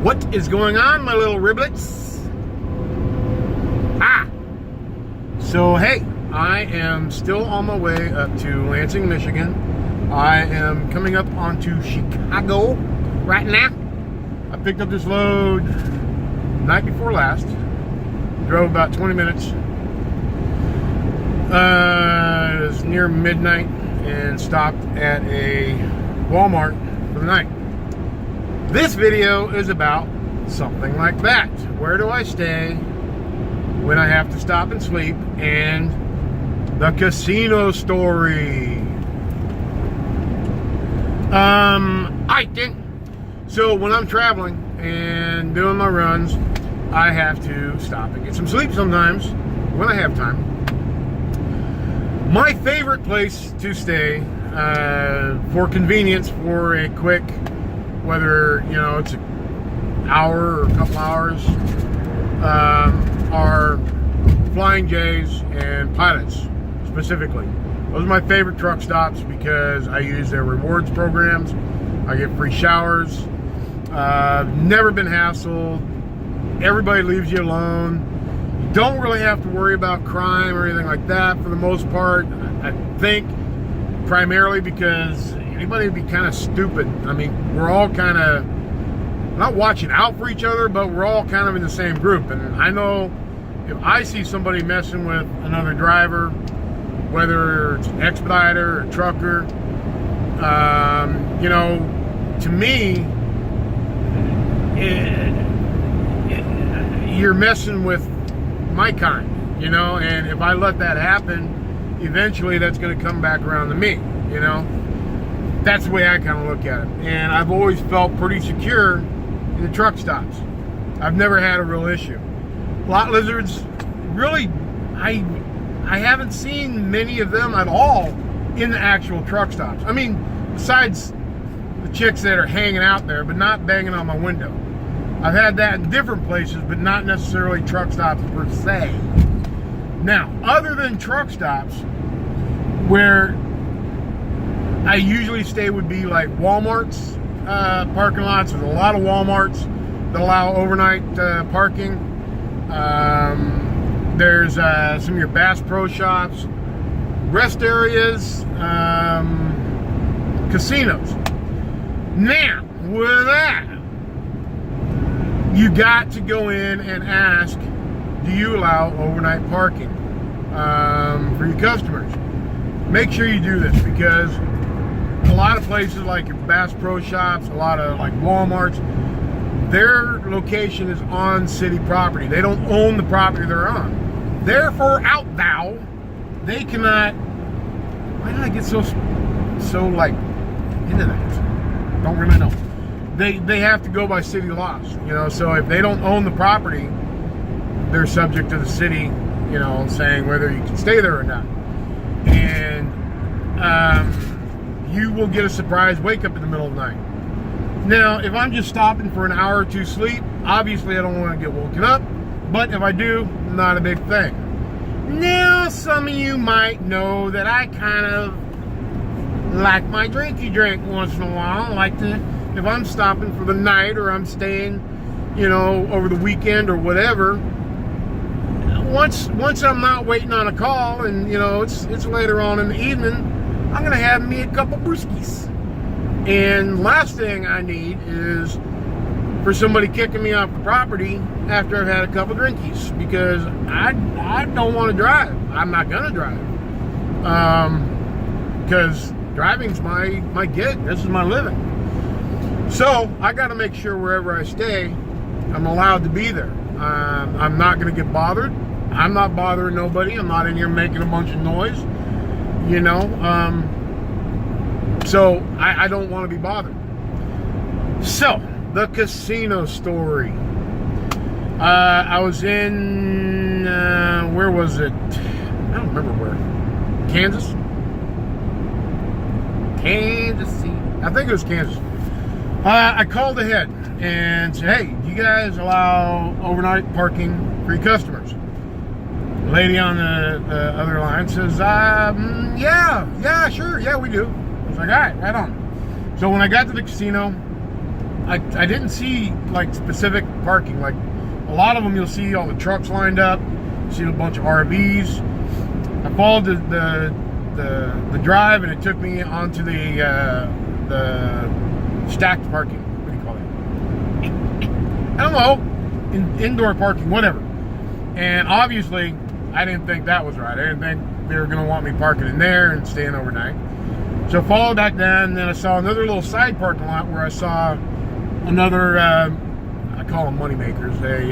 What is going on, my little riblets? So hey, I am still on my way up to Lansing, Michigan. I am coming up onto Chicago right now. I picked up this load night before last. Drove about 20 minutes. It was near midnight and stopped at a Walmart for the night. This video is about something like that. Where do I stay when I have to stop and sleep, and the casino story. So when I'm traveling and doing my runs, I have to stop and get some sleep sometimes when I have time. My favorite place to stay for convenience, for a quick, whether it's an hour or a couple hours, are Flying J's and Pilots specifically. Those are my favorite truck stops because I use their rewards programs. I get free showers. Never been hassled. Everybody leaves you alone. You don't really have to worry about crime or anything like that for the most part. I think primarily because anybody would be kind of stupid. I mean, we're all kind of not watching out for each other, but we're all kind of in the same group. And I know if I see somebody messing with another driver, whether it's an Expeditor or a trucker, to me, you're messing with my kind, and if I let that happen, eventually that's going to come back around to me, That's the way I kind of look at it. And I've always felt pretty secure in the truck stops. I've never had a real issue. Lot lizards, really, I haven't seen many of them at all in the actual truck stops. I mean, besides the chicks that are hanging out there, but not banging on my window. I've had that in different places, but not necessarily truck stops per se. Now, other than truck stops, where I usually stay would be like Walmart's parking lots. There's a lot of Walmarts that allow overnight parking. There's some of your Bass Pro Shops, rest areas, casinos. Now, with that, you got to go in and ask, do you allow overnight parking for your customers? Make sure you do this, because a lot of places like your Bass Pro Shops, a lot of like Walmarts, their location is on city property. They don't own the property they're on. Therefore, they cannot. Why did I get so like into that? Don't really know. They have to go by city laws, So if they don't own the property, they're subject to the city, saying whether you can stay there or not. And you will get a surprise wake up in the middle of the night. Now, if I'm just stopping for an hour or two sleep, obviously I don't want to get woken up. But if I do, not a big thing. Now, some of you might know that I kind of like my drinky drink once in a while. I like to, if I'm stopping for the night or I'm staying, over the weekend or whatever, once I'm not waiting on a call and, it's later on in the evening, I'm going to have me a couple brewskis. And last thing I need is for somebody kicking me off the property after I've had a couple drinkies, because I don't want to drive. I'm not going to drive. Because driving's my gig. This is my living. So I got to make sure wherever I stay, I'm allowed to be there. I'm not going to get bothered. I'm not bothering nobody. I'm not in here making a bunch of noise. So I don't want to be bothered. So, the casino story. I was in, where was it? I don't remember where. Kansas? Kansas City. I think it was Kansas. I called ahead and said, hey, do you guys allow overnight parking for your customers? The lady on the other line says, yeah, sure, yeah, we do. I was like, all right on. So when I got to the casino, I didn't see like specific parking. Like a lot of them, you'll see all the trucks lined up. You see a bunch of RVs. I followed the drive, and it took me onto the stacked parking. What do you call it? I don't know. Indoor parking, whatever. And obviously, I didn't think that was right. I didn't think they were going to want me parking in there and staying overnight. So I followed that down, and then I saw another little side parking lot where I saw another, I call them money makers, a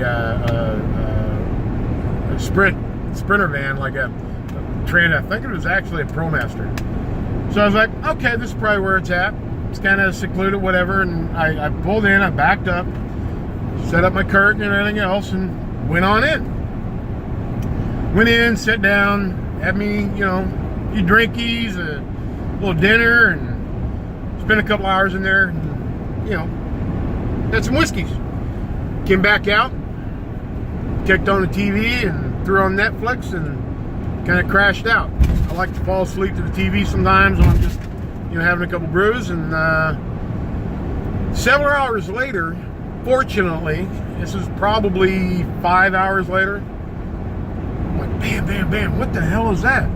sprinter van, like a Trend. I think it was actually a ProMaster. So I was like, okay, this is probably where it's at. It's kind of secluded, whatever. And I pulled in, I backed up, set up my curtain and everything else, and went on in. Went in, sat down, had me, you know, a few drinkies, a little dinner, and spent a couple hours in there, and, you know, had some whiskeys. Came back out, checked on the TV, and threw on Netflix, and kind of crashed out. I like to fall asleep to the TV sometimes when I'm just, you know, having a couple brews. And several hours later, fortunately, this is probably 5 hours later, I'm like, bam, bam, bam, what the hell is that?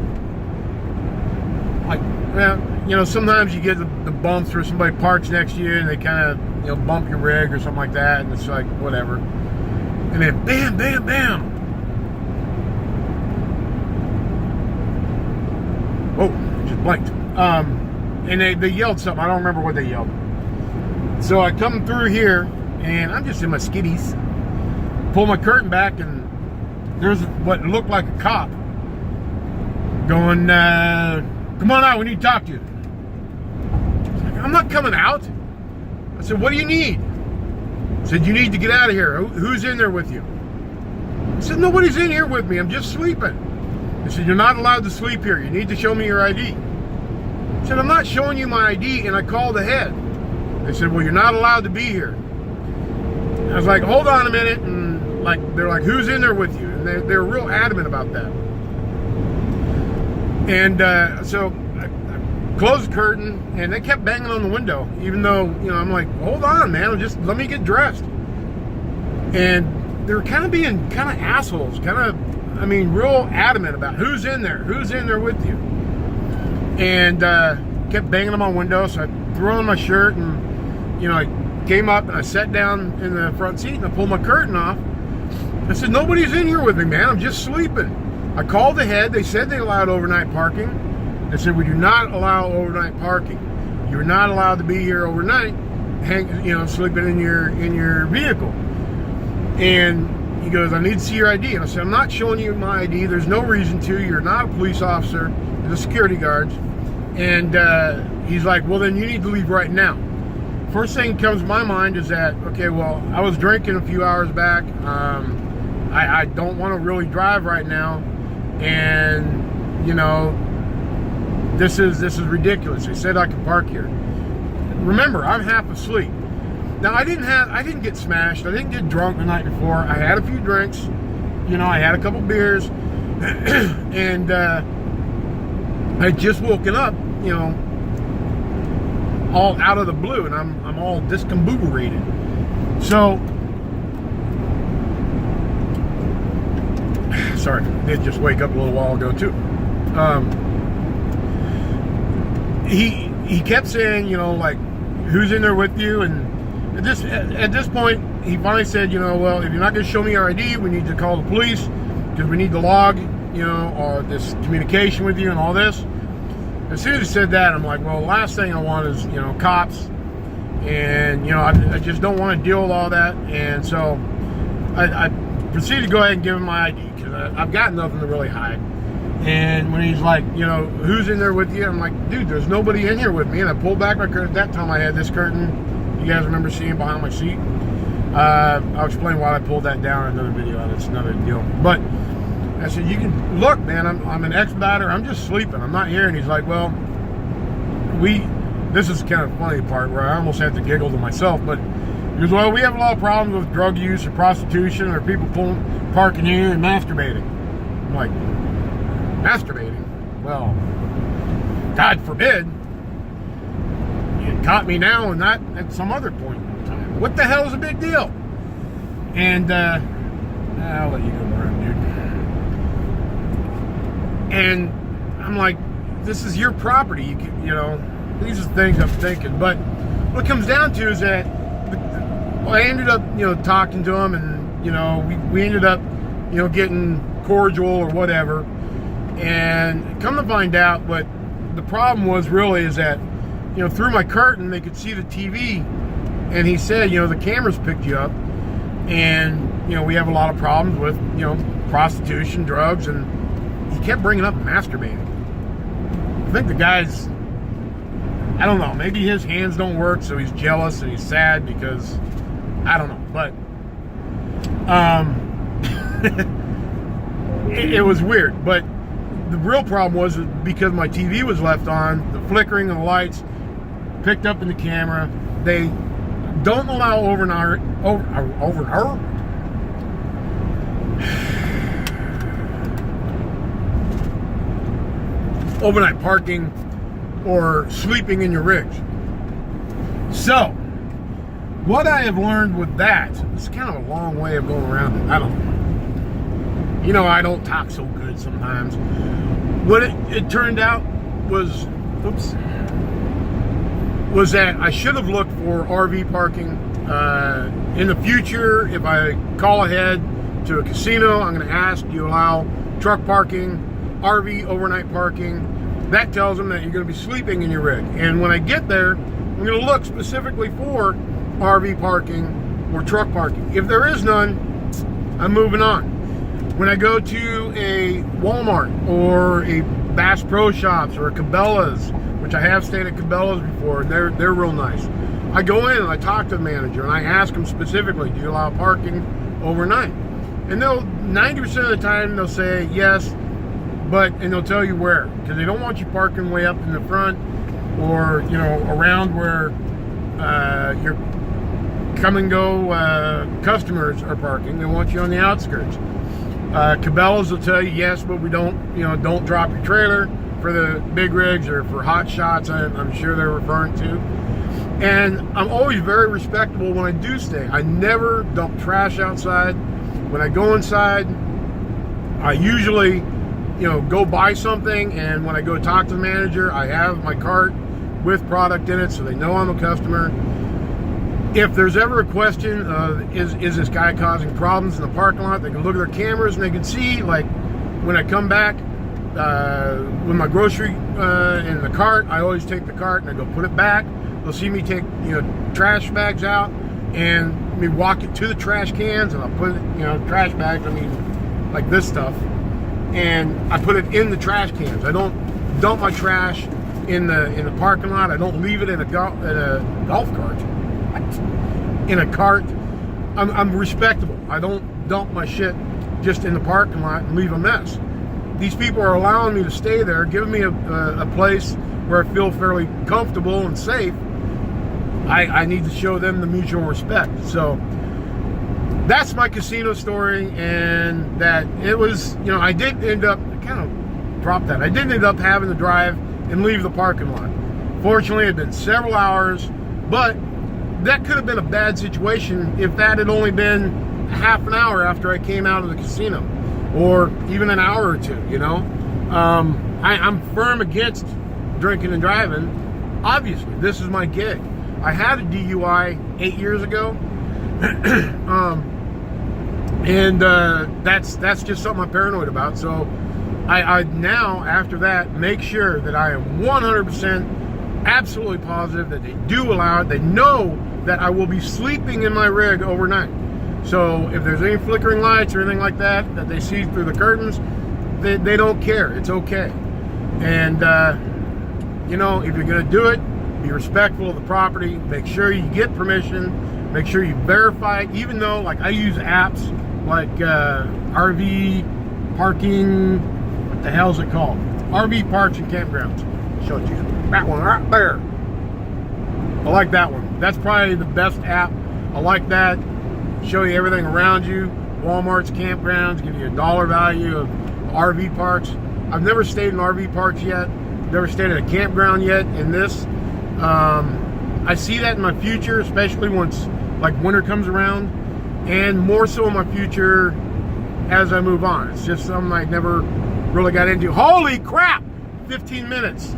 Like, well, you know, sometimes you get the bumps where somebody parks next to you and they kind of, you know, bump your rig or something like that, and it's like, whatever. And then bam, bam, bam. Oh, just blanked. And they yelled something. I don't remember what they yelled. So I come through here, and I'm just in my skitties. Pull my curtain back, and there's what looked like a cop going, come on out, we need to talk to you. I'm not coming out. I said, what do you need? I said, you need to get out of here. Who's in there with you? I said, nobody's in here with me. I'm just sleeping. I said, you're not allowed to sleep here. You need to show me your ID. I said, I'm not showing you my ID, and I called ahead. They said, well, you're not allowed to be here. I was like, hold on a minute, and like they're like, who's in there with you? And they were real adamant about that. And so I closed the curtain, and they kept banging on the window, even though, you know, I'm like, hold on, man, just let me get dressed. And they were kind of being kind of assholes, I mean, real adamant about who's in there with you. And kept banging on my window, so I threw on my shirt, and, you know, I came up and I sat down in the front seat, and I pulled my curtain off. I said, nobody's in here with me, man, I'm just sleeping. I called ahead. They said they allowed overnight parking. They said, we do not allow overnight parking. You're not allowed to be here overnight, sleeping in your vehicle. And he goes, I need to see your ID. And I said, I'm not showing you my ID. There's no reason to. You're not a police officer. You're the security guards. And he's like, well, then you need to leave right now. First thing that comes to my mind is that, okay, well, I was drinking a few hours back. I don't want to really drive right now. And, you know, this is ridiculous. They said I could park here. Remember, I'm half asleep. Now, I didn't get smashed. I didn't get drunk the night before. I had a few drinks. You know, I had a couple beers. And I just woken up, you know, all out of the blue, and I'm all discombobulated. So, sorry, I did just wake up a little while ago too. He kept saying, you know, like, who's in there with you? And at this point, he finally said, you know, well, if you're not going to show me your ID, we need to call the police because we need to log, you know, or this communication with you and all this. As soon as he said that, I'm like, well, the last thing I want is, you know, cops. And, you know, I just don't want to deal with all that. And so I proceeded to go ahead and give him my ID because I've got nothing to really hide. And when he's like, you know, who's in there with you? I'm like, dude, there's nobody in here with me. And I pulled back my curtain. At that time, I had this curtain you guys remember seeing behind my seat. I'll explain why I pulled that down in another video, and it's another deal. But I said, you can look, man, I'm an Expeditor. I'm just sleeping. I'm not here. And he's like, well, this is kind of funny part where I almost had to giggle to myself, but he goes, well, we have a lot of problems with drug use or prostitution or people parking here and masturbating. I'm like, masturbating? Well, God forbid. You caught me now and not at some other point in time. What the hell is a big deal? And I'll let you go around, dude. And I'm like, this is your property. You know, these are the things I'm thinking. But what it comes down to is that, well, I ended up, you know, talking to him, and, you know, we ended up, you know, getting cordial or whatever. And come to find out, what the problem was really is that, you know, through my curtain, they could see the TV. And he said, you know, the cameras picked you up. And, you know, we have a lot of problems with, you know, prostitution, drugs. And he kept bringing up masturbating. I think the guy's, I don't know, maybe his hands don't work, so he's jealous and he's sad because, I don't know. But, it was weird. But the real problem was because my TV was left on, the flickering of the lights picked up in the camera. They don't allow overnight parking or sleeping in your rigs. So, what I have learned with that, it's kind of a long way of going around it. I don't know. You know, I don't talk so good sometimes. What it turned out was that I should have looked for RV parking. In the future, if I call ahead to a casino, I'm going to ask, do you allow truck parking, RV overnight parking? That tells them that you're going to be sleeping in your rig. And when I get there, I'm going to look specifically for RV parking or truck parking. If there is none, I'm moving on. When I go to a Walmart or a Bass Pro Shops or a Cabela's, which I have stayed at Cabela's before, and they're real nice. I go in and I talk to the manager and I ask them specifically, do you allow parking overnight? And they'll 90% of the time they'll say yes, and they'll tell you where, because they don't want you parking way up in the front or, you know, around where your come and go customers are parking. They want you on the outskirts. Cabela's will tell you yes, but we don't drop your trailer for the big rigs or for hot shots, I'm sure they're referring to. And I'm always very respectable when I do stay. I never dump trash outside. When I go inside, I usually, you know, go buy something, and when I go talk to the manager, I have my cart with product in it so they know I'm a customer. If there's ever a question of is this guy causing problems in the parking lot, they can look at their cameras and they can see, like, when I come back with my grocery in the cart, I always take the cart and I go put it back. They'll see me take, you know, trash bags out and me walk it to the trash cans, and I'll put it, you know, trash bags, I mean, like this stuff, and I put it in the trash cans. I don't dump my trash in the parking lot. I don't leave it in a golf cart. In a cart. I'm respectable. I don't dump my shit just in the parking lot and leave a mess. These people are allowing me to stay there, giving me a place where I feel fairly comfortable and safe. I need to show them the mutual respect. So that's my casino story, and that it was, you know, I did end up, I kind of dropped that. I did end up having to drive and leave the parking lot. Fortunately, it had been several hours, but that could have been a bad situation if that had only been half an hour after I came out of the casino, or even an hour or two, you know. I'm firm against drinking and driving. Obviously, this is my gig. I had a DUI 8 years ago, and that's just something I'm paranoid about. So I now, after that, make sure that I am 100% absolutely positive that they do allow it. They know that I will be sleeping in my rig overnight. So if there's any flickering lights or anything like that they see through the curtains, they don't care. It's okay. And you know, if you're going to do it, be respectful of the property. Make sure you get permission. Make sure you verify it. Even though, like, I use apps like RV parking. What the hell is it called? RV parks and campgrounds. Show it to you. That one right there. I like that one. That's probably the best app. I like that. Show you everything around you. Walmart's, campgrounds, give you a dollar value of RV parks. I've never stayed in RV parks yet. Never stayed at a campground yet in this. I see that in my future, especially once like winter comes around, and more so in my future as I move on. It's just something I never really got into. Holy crap! 15 minutes.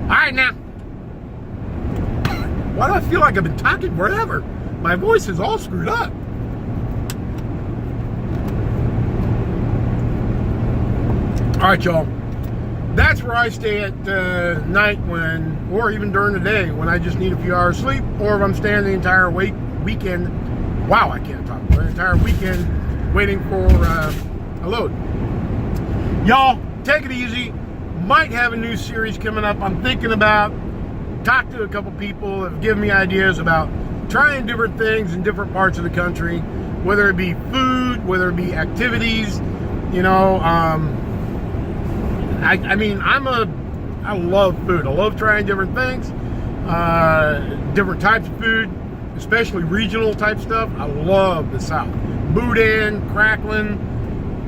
All right, now. Why do I feel like I've been talking forever? My voice is all screwed up. All right, y'all. That's where I stay at night when, or even during the day when I just need a few hours sleep, or if I'm staying the entire weekend. Wow, I can't talk. The entire weekend waiting for a load. Y'all, take it easy. Might have a new series coming up. I'm thinking about, talked to a couple people that have given me ideas about trying different things in different parts of the country, whether it be food, whether it be activities, you know. I mean, I love food. I love trying different things, different types of food, especially regional type stuff. I love the South. Boudin, crackling,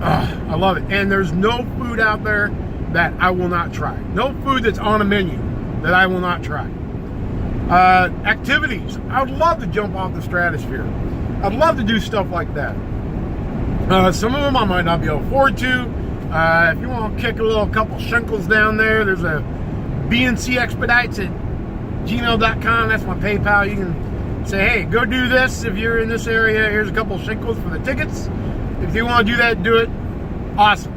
I love it. And there's no food out there that I will not try. No food that's on a menu that I will not try. Activities. I would love to jump off the stratosphere. I'd love to do stuff like that. Some of them I might not be able to afford to. If you want to kick a couple shinkles down there, there's a BNC Expedites at gmail.com. That's my PayPal. You can say, hey, go do this if you're in this area. Here's a couple shinkles for the tickets. If you want to do that, do it. Awesome.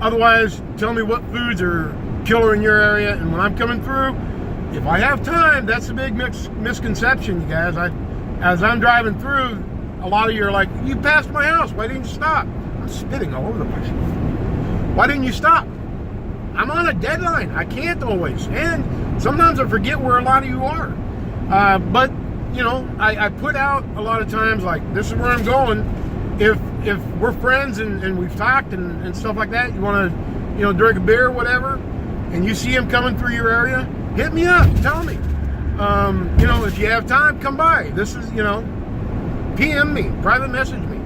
Otherwise, tell me what foods are killer in your area, and when I'm coming through, if I have time, that's a big misconception, you guys. As I'm driving through, a lot of you are like, you passed my house, why didn't you stop? I'm spitting all over the place. Why didn't you stop? I'm on a deadline. I can't always. And sometimes I forget where a lot of you are. But, you know, I put out a lot of times, like, this is where I'm going. If we're friends and we've talked and stuff like that, you want to, you know, drink a beer or whatever, and you see him coming through your area, hit me up. Tell me. You know, if you have time, come by. This is, you know, PM me. Private message me.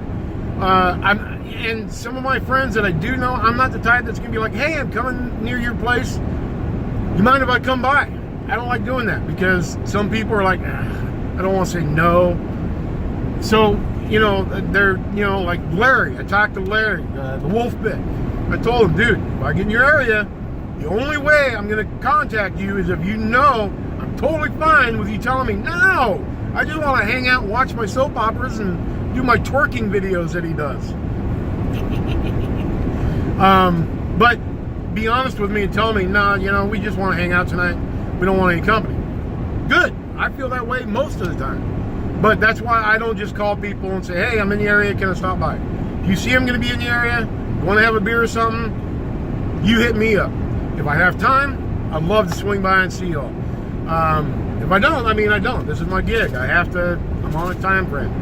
And some of my friends that I do know, I'm not the type that's going to be like, hey, I'm coming near your place. You mind if I come by? I don't like doing that because some people are like, I don't want to say no. So, you know, they're, you know, like Larry. I talked to Larry, the wolf bit. I told him, dude, if I get in your area, the only way I'm going to contact you is if you know I'm totally fine with you telling me, no, I just want to hang out and watch my soap operas and do my twerking videos that he does. But be honest with me and tell me, nah, you know, we just want to hang out tonight. We don't want any company. Good. I feel that way most of the time. But that's why I don't just call people and say, hey, I'm in the area, can I stop by? If you see I'm going to be in the area, want to have a beer or something, you hit me up. If I have time, I'd love to swing by and see y'all. If I don't, I mean I don't. This is my gig. I'm on a time frame.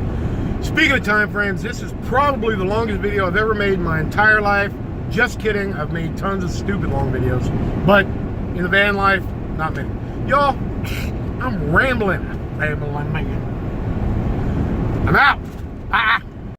Speaking of time frames, this is probably the longest video I've ever made in my entire life. Just kidding. I've made tons of stupid long videos. But in the van life, not many. Y'all, I'm rambling. I'm out.